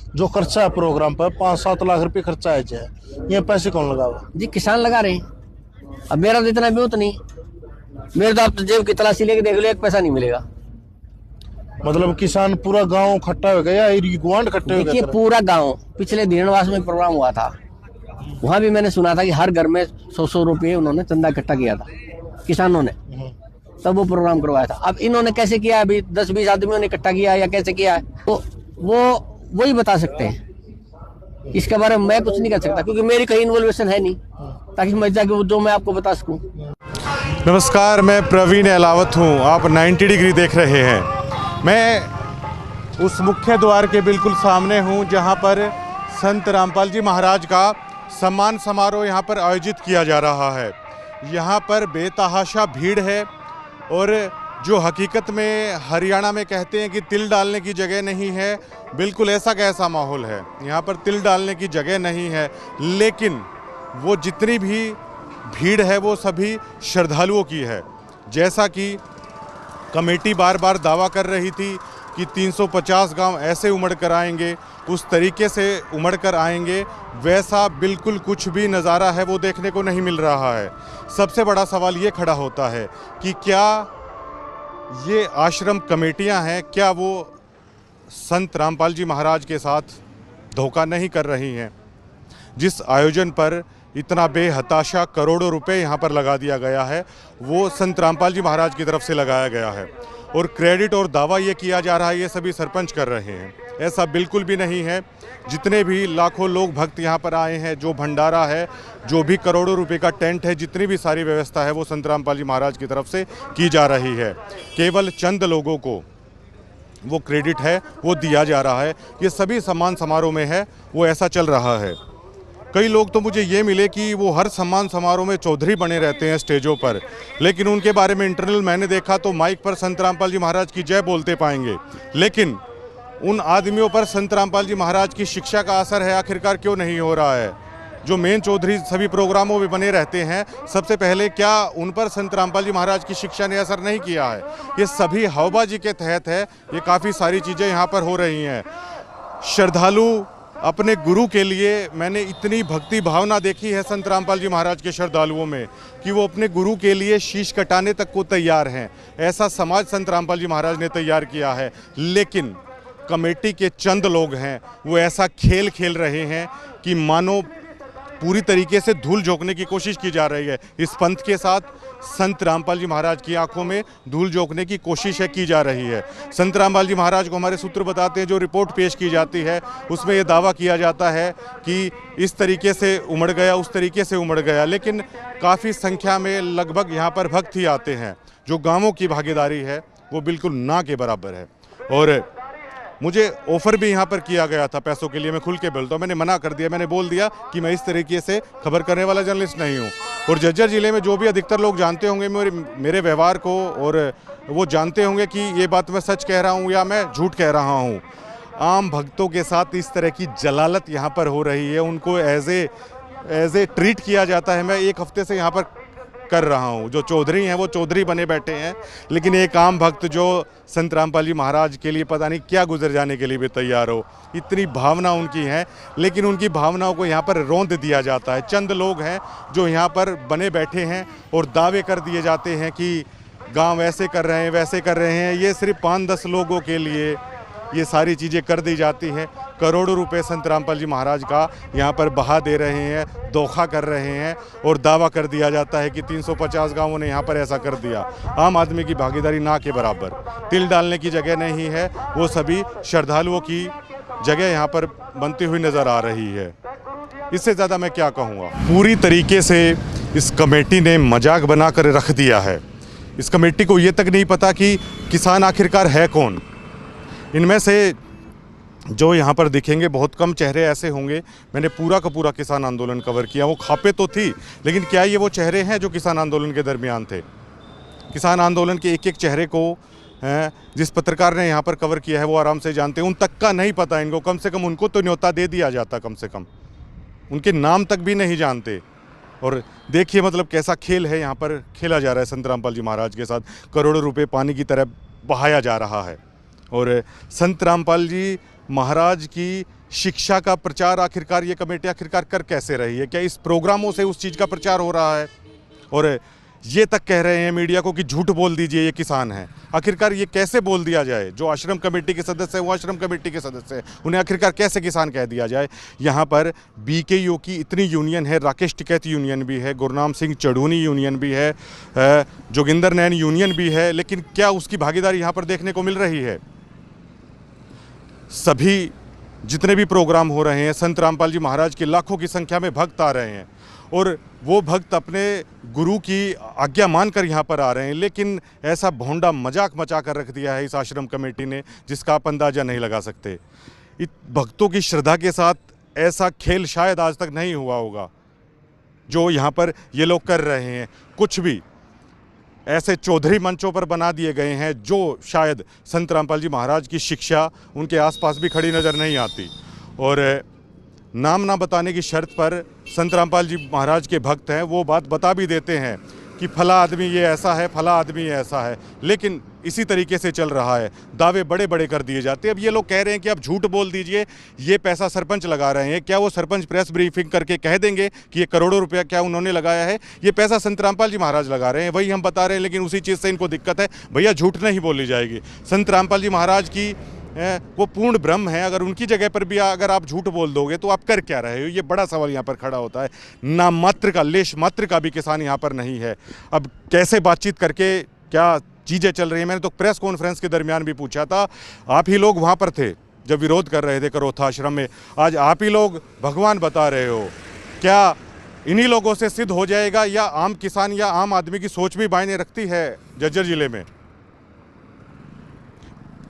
जो खर्चा है प्रोग्राम पर 5-7 लाख रुपए खर्चा है जी, ये पैसे कौन लगावा जी? किसान लगा रहे हैं। अब मेरा तो इतना भी नहीं, मेरे तो आप तो जेब की तलाशी लेके देख लो, एक पैसा नहीं मिलेगा। मतलब किसान पूरा गांव इकट्ठा हो गया या गुआंढ इकट्ठे हो देखिए गए? पूरा गांव, पिछले धीरणवास में प्रोग्राम हुआ था, वहां भी मैंने सुना था कि हर घर में 100-100 रुपये उन्होंने चंदा इकट्ठा किया था किसानों ने, तब वो प्रोग्राम करवाया था। अब इन्होंने कैसे किया, अभी 10-20 आदमियों ने इकट्ठा किया या कैसे किया है, तो वो ही बता सकते हैं। इसके बारे में मैं कुछ नहीं कर सकता, क्योंकि मेरी कहीं इन्वॉल्वेशन है नहीं, ताकि मैं जाके जो मैं आपको बता सकूं। नमस्कार, मैं प्रवीण अहलावत हूँ। आप 90 डिग्री देख रहे हैं। मैं उस मुख्य द्वार के बिल्कुल सामने हूँ जहाँ पर संत रामपाल जी महाराज का सम्मान समारोह यहाँ पर आयोजित किया जा रहा है। यहाँ पर बेतहाशा भीड़ है और जो हकीकत में हरियाणा में कहते हैं कि तिल डालने की जगह नहीं है, बिल्कुल ऐसा कैसा माहौल है। यहाँ पर तिल डालने की जगह नहीं है, लेकिन वो जितनी भी भीड़ है वो सभी श्रद्धालुओं की है। जैसा कि कमेटी बार बार दावा कर रही थी कि 350 गांव ऐसे उमड़ कर आएंगे, उस तरीके से उमड़ कर आएंगे, वैसा बिल्कुल कुछ भी नज़ारा है वो देखने को नहीं मिल रहा है। सबसे बड़ा सवाल ये खड़ा होता है कि क्या ये आश्रम कमेटियां हैं, क्या वो संत रामपाल जी महाराज के साथ धोखा नहीं कर रही हैं? जिस आयोजन पर इतना बेहताशा करोड़ों रुपए यहाँ पर लगा दिया गया है, वो संत रामपाल जी महाराज की तरफ से लगाया गया है और क्रेडिट और दावा ये किया जा रहा है ये सभी सरपंच कर रहे हैं। ऐसा बिल्कुल भी नहीं है। जितने भी लाखों लोग भक्त यहाँ पर आए हैं, जो भंडारा है, जो भी करोड़ों रुपए का टेंट है, जितनी भी सारी व्यवस्था है वो संत रामपाल जी महाराज की तरफ से की जा रही है। केवल चंद लोगों को वो क्रेडिट है वो दिया जा रहा है। ये सभी सम्मान समारोह में है वो ऐसा चल रहा है। कई लोग तो मुझे ये मिले कि वो हर सम्मान समारोह में चौधरी बने रहते हैं स्टेजों पर, लेकिन उनके बारे में इंटरनल मैंने देखा तो माइक पर संत रामपाल जी महाराज की जय बोलते पाएंगे, लेकिन उन आदमियों पर संत रामपाल जी महाराज की शिक्षा का असर है आखिरकार क्यों नहीं हो रहा है? जो मेन चौधरी सभी प्रोग्रामों में बने रहते हैं, सबसे पहले क्या उन पर संत रामपाल जी महाराज की शिक्षा ने असर नहीं किया है? ये सभी हवाबाजी के तहत है। ये काफ़ी सारी चीज़ें यहाँ पर हो रही हैं। श्रद्धालु अपने गुरु के लिए, मैंने इतनी भक्ति भावना देखी है संत रामपाल जी महाराज के श्रद्धालुओं में कि वो अपने गुरु के लिए शीश कटाने तक को तैयार हैं। ऐसा समाज संत रामपाल जी महाराज ने तैयार किया है। लेकिन कमेटी के चंद लोग हैं वो ऐसा खेल खेल रहे हैं कि मानो पूरी तरीके से धूल झोंकने की कोशिश की जा रही है। इस पंथ के साथ संत रामपाल जी महाराज की आंखों में धूल झोंकने की कोशिश है की जा रही है। संत रामपाल जी महाराज को हमारे सूत्र बताते हैं, जो रिपोर्ट पेश की जाती है उसमें ये दावा किया जाता है कि इस तरीके से उमड़ गया, उस तरीके से उमड़ गया, लेकिन काफ़ी संख्या में लगभग यहाँ पर भक्त ही आते हैं। जो गाँवों की भागीदारी है वो बिल्कुल ना के बराबर है। और मुझे ऑफ़र भी यहाँ पर किया गया था पैसों के लिए, मैं खुल के बोलता हूँ, मैंने मना कर दिया। मैंने बोल दिया कि मैं इस तरीके से खबर करने वाला जर्नलिस्ट नहीं हूँ। और झज्जर ज़िले में जो भी अधिकतर लोग जानते होंगे मेरे व्यवहार को, और वो जानते होंगे कि ये बात मैं सच कह रहा हूँ या मैं झूठ कह रहा हूँ। आम भक्तों के साथ इस तरह की जलालत यहाँ पर हो रही है, उनको एज ए ट्रीट किया जाता है। मैं 1 हफ्ते से यहाँ पर कर रहा हूँ। जो चौधरी हैं वो चौधरी बने बैठे हैं, लेकिन एक आम भक्त जो संत रामपाल जी महाराज के लिए पता नहीं क्या गुजर जाने के लिए भी तैयार हो, इतनी भावना उनकी है, लेकिन उनकी भावनाओं को यहाँ पर रौंद दिया जाता है। चंद लोग हैं जो यहाँ पर बने बैठे हैं और दावे कर दिए जाते हैं कि गांव ऐसे कर रहे हैं, वैसे कर रहे हैं। ये सिर्फ 5-10 लोगों के लिए ये सारी चीज़ें कर दी जाती हैं। करोड़ों रुपए संत रामपाल जी महाराज का यहाँ पर बहा दे रहे हैं, धोखा कर रहे हैं और दावा कर दिया जाता है कि 350 गांवों ने यहाँ पर ऐसा कर दिया। आम आदमी की भागीदारी ना के बराबर। तिल डालने की जगह नहीं है, वो सभी श्रद्धालुओं की जगह यहाँ पर बनती हुई नज़र आ रही है। इससे ज़्यादा मैं क्या कहूँगा। पूरी तरीके से इस कमेटी ने मजाक बना कर रख दिया है। इस कमेटी को ये तक नहीं पता कि किसान आखिरकार है कौन। इनमें से जो यहाँ पर दिखेंगे बहुत कम चेहरे ऐसे होंगे। मैंने पूरा का पूरा किसान आंदोलन कवर किया। वो खापे तो थी, लेकिन क्या ये वो चेहरे हैं जो किसान आंदोलन के दरमियान थे? किसान आंदोलन के एक चेहरे को जिस पत्रकार ने यहाँ पर कवर किया है वो आराम से जानते हैं। उन तक का नहीं पता इनको, कम से कम उनको तो न्योता दे दिया जाता, कम से कम उनके नाम तक भी नहीं जानते। और देखिए मतलब कैसा खेल है यहाँ पर खेला जा रहा है संत रामपाल जी महाराज के साथ। करोड़ों रुपए पानी की तरह बहाया जा रहा है। और संत रामपाल जी महाराज की शिक्षा का प्रचार आखिरकार ये कमेटी आखिरकार कर कैसे रही है? क्या इस प्रोग्रामों से उस चीज़ का प्रचार हो रहा है? और ये तक कह रहे हैं मीडिया को कि झूठ बोल दीजिए ये किसान हैं। आखिरकार ये कैसे बोल दिया जाए? जो आश्रम कमेटी के सदस्य हैं वो आश्रम कमेटी के सदस्य हैं, उन्हें आखिरकार कैसे किसान कह दिया जाए? यहाँ पर बीकेयू की इतनी यूनियन है, राकेश टिकैत यूनियन भी है, गुरनाम सिंह चढ़ूनी यूनियन भी है, जोगिंदर नैन यूनियन भी है, लेकिन क्या उसकी भागीदारी यहाँ पर देखने को मिल रही है? सभी जितने भी प्रोग्राम हो रहे हैं, संत रामपाल जी महाराज के लाखों की संख्या में भक्त आ रहे हैं और वो भक्त अपने गुरु की आज्ञा मानकर यहाँ पर आ रहे हैं, लेकिन ऐसा भोंडा मजाक मचा कर रख दिया है इस आश्रम कमेटी ने जिसका आप अंदाज़ा नहीं लगा सकते। भक्तों की श्रद्धा के साथ ऐसा खेल शायद आज तक नहीं हुआ होगा जो यहाँ पर ये लोग कर रहे हैं। कुछ भी ऐसे चौधरी मंचों पर बना दिए गए हैं जो शायद संत रामपाल जी महाराज की शिक्षा उनके आसपास भी खड़ी नज़र नहीं आती। और नाम ना बताने की शर्त पर संत रामपाल जी महाराज के भक्त हैं वो बात बता भी देते हैं कि फला आदमी ये ऐसा है, फला आदमी ये ऐसा है, लेकिन इसी तरीके से चल रहा है। दावे बड़े बड़े कर दिए जाते हैं। अब ये लोग कह रहे हैं कि अब झूठ बोल दीजिए, ये पैसा सरपंच लगा रहे हैं। क्या वो सरपंच प्रेस ब्रीफिंग करके कह देंगे कि ये करोड़ों रुपया क्या उन्होंने लगाया है? ये पैसा संत रामपाल जी महाराज लगा रहे हैं, वही हम बता रहे हैं, लेकिन उसी चीज़ से इनको दिक्कत है। भैया झूठ नहीं बोली जाएगी। संत रामपाल जी महाराज की वो पूर्ण ब्रह्म है, अगर उनकी जगह पर भी अगर आप झूठ बोल दोगे तो आप कर क्या रहे हो? ये बड़ा सवाल यहाँ पर खड़ा होता है। ना मात्र का, लेश मात्र का भी किसान यहाँ पर नहीं है। अब कैसे बातचीत करके क्या चीज़ें चल रही हैं? मैंने तो प्रेस कॉन्फ्रेंस के दरमियान भी पूछा था, आप ही लोग वहाँ पर थे जब विरोध कर रहे थे करोथा आश्रम में, आज आप ही लोग भगवान बता रहे हो। क्या इन्हीं लोगों से सिद्ध हो जाएगा या आम किसान या आम आदमी की सोच भी मायने रखती है झज्जर जिले में?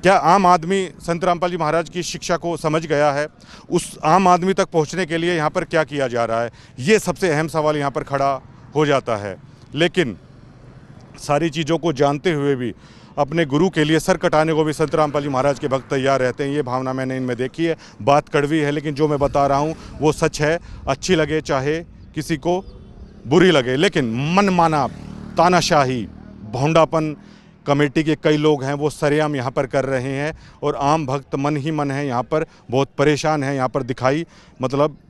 क्या आम आदमी संत रामपाल जी महाराज की शिक्षा को समझ गया है? उस आम आदमी तक पहुंचने के लिए यहाँ पर क्या किया जा रहा है? ये सबसे अहम सवाल यहाँ पर खड़ा हो जाता है। लेकिन सारी चीज़ों को जानते हुए भी अपने गुरु के लिए सर कटाने को भी संत रामपाल जी महाराज के भक्त तैयार रहते हैं। ये भावना मैंने इनमें देखी है। बात कड़वी है, लेकिन जो मैं बता रहा हूँ वो सच है। अच्छी लगे चाहे किसी को बुरी लगे, लेकिन मनमाना तानाशाही भोंडापन कमेटी के कई लोग हैं वो सरेआम यहाँ पर कर रहे हैं और आम भक्त मन ही मन है यहाँ पर बहुत परेशान है। यहाँ पर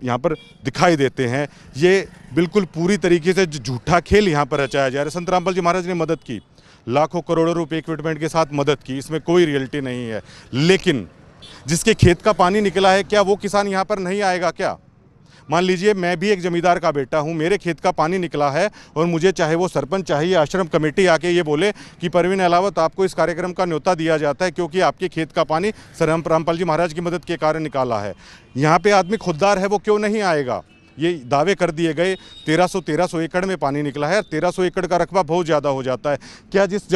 यहाँ पर दिखाई देते हैं। ये बिल्कुल पूरी तरीके से झूठा खेल यहाँ पर रचाया जा रहा है। संत रामपाल जी महाराज ने मदद की, लाखों करोड़ों रुपए इक्विपमेंट के साथ मदद की, इसमें कोई रियलिटी नहीं है। लेकिन जिसके खेत का पानी निकला है, क्या वो किसान यहाँ पर नहीं आएगा? क्या मान लीजिए मैं भी एक जमींदार का बेटा हूँ, मेरे खेत का पानी निकला है और मुझे चाहे वो सरपंच चाहे आश्रम कमेटी आके ये बोले कि परवीन अहलावत आपको इस कार्यक्रम का न्योता दिया जाता है क्योंकि आपके खेत का पानी सर रामपाल जी महाराज की मदद के कारण निकाला है। यहाँ पे आदमी खुददार है, वो क्यों नहीं आएगा? ये दावे कर दिए गए 1300 एकड़ में पानी निकला है। 1300 एकड़ का रकबा बहुत ज़्यादा हो जाता है। क्या जिस